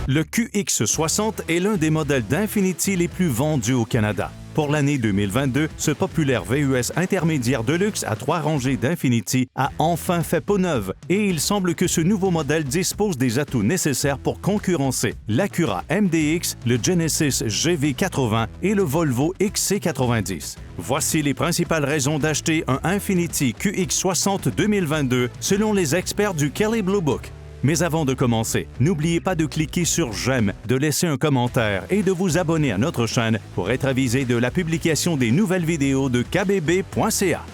Le QX60 est l'un des modèles d'Infiniti les plus vendus au Canada. Pour l'année 2022, ce populaire VUS intermédiaire de luxe à 3 rangées d'Infiniti a enfin fait peau neuve et il semble que ce nouveau modèle dispose des atouts nécessaires pour concurrencer l'Acura MDX, le Genesis GV80 et le Volvo XC90. Voici les principales raisons d'acheter un Infiniti QX60 2022 selon les experts du Kelley Blue Book. Mais avant de commencer, n'oubliez pas de cliquer sur « J'aime », de laisser un commentaire et de vous abonner à notre chaîne pour être avisé de la publication des nouvelles vidéos de kbb.ca.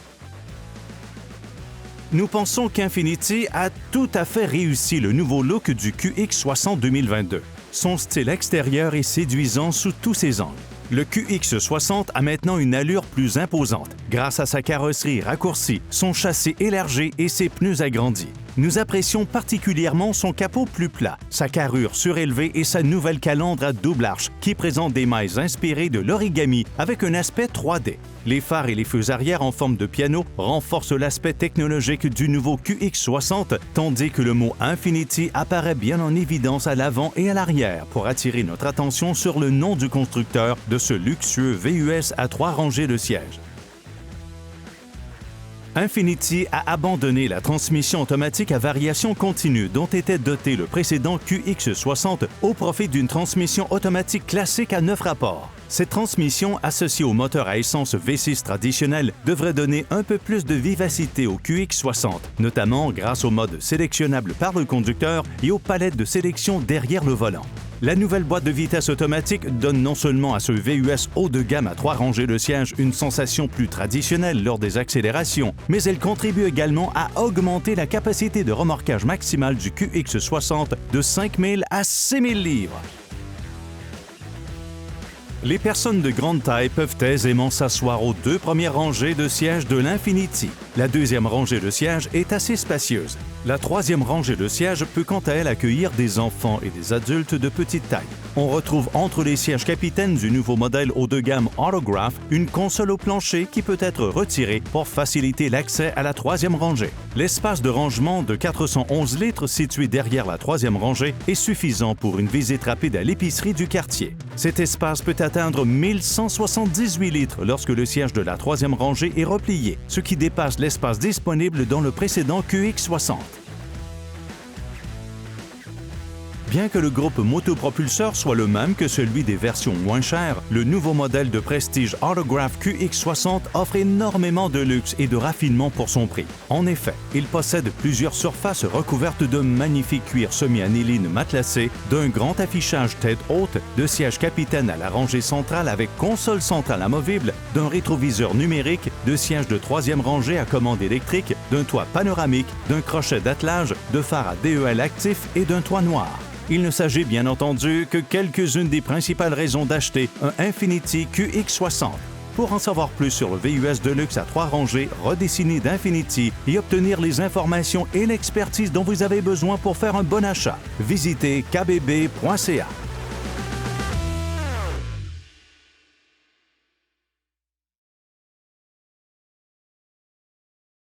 Nous pensons qu'Infiniti a tout à fait réussi le nouveau look du QX60 2022. Son style extérieur est séduisant sous tous ses angles. Le QX60 a maintenant une allure plus imposante grâce à sa carrosserie raccourcie, son châssis élargi et ses pneus agrandis. Nous apprécions particulièrement son capot plus plat, sa carrure surélevée et sa nouvelle calandre à double arche qui présente des mailles inspirées de l'origami avec un aspect 3D. Les phares et les feux arrière en forme de piano renforcent l'aspect technologique du nouveau QX60, tandis que le mot Infiniti apparaît bien en évidence à l'avant et à l'arrière pour attirer notre attention sur le nom du constructeur de ce luxueux VUS à 3 rangées de sièges. Infiniti a abandonné la transmission automatique à variation continue dont était doté le précédent QX60 au profit d'une transmission automatique classique à 9 rapports. Cette transmission, associée au moteur à essence V6 traditionnel, devrait donner un peu plus de vivacité au QX60, notamment grâce au mode sélectionnable par le conducteur et aux palettes de sélection derrière le volant. La nouvelle boîte de vitesse automatique donne non seulement à ce VUS haut de gamme à 3 rangées de sièges une sensation plus traditionnelle lors des accélérations, mais elle contribue également à augmenter la capacité de remorquage maximale du QX60 de 5 000 à 6 000 livres. Les personnes de grande taille peuvent aisément s'asseoir aux 2 premières rangées de sièges de l'Infiniti. La 2e rangée de sièges est assez spacieuse. La 3e rangée de sièges peut quant à elle accueillir des enfants et des adultes de petite taille. On retrouve entre les sièges capitaines du nouveau modèle haut de gamme Autograph une console au plancher qui peut être retirée pour faciliter l'accès à la 3e rangée. L'espace de rangement de 411 litres situé derrière la 3e rangée est suffisant pour une visite rapide à l'épicerie du quartier. Cet espace peut atteindre 1178 litres lorsque le siège de la 3e rangée est replié, ce qui dépasse l'espace disponible dans le précédent QX60. Bien que le groupe motopropulseur soit le même que celui des versions moins chères, le nouveau modèle de prestige Autograph QX60 offre énormément de luxe et de raffinement pour son prix. En effet, il possède plusieurs surfaces recouvertes de magnifiques cuirs semi-aniline matelassés, d'un grand affichage tête haute, de sièges capitaine à la rangée centrale avec console centrale amovible, d'un rétroviseur numérique, de sièges de 3e rangée à commande électrique, d'un toit panoramique, d'un crochet d'attelage, de phares à DEL actif et d'un toit noir. Il ne s'agit bien entendu que quelques-unes des principales raisons d'acheter un Infiniti QX60. Pour en savoir plus sur le VUS de luxe à 3 rangées redessiné d'Infiniti et obtenir les informations et l'expertise dont vous avez besoin pour faire un bon achat, visitez kbb.ca.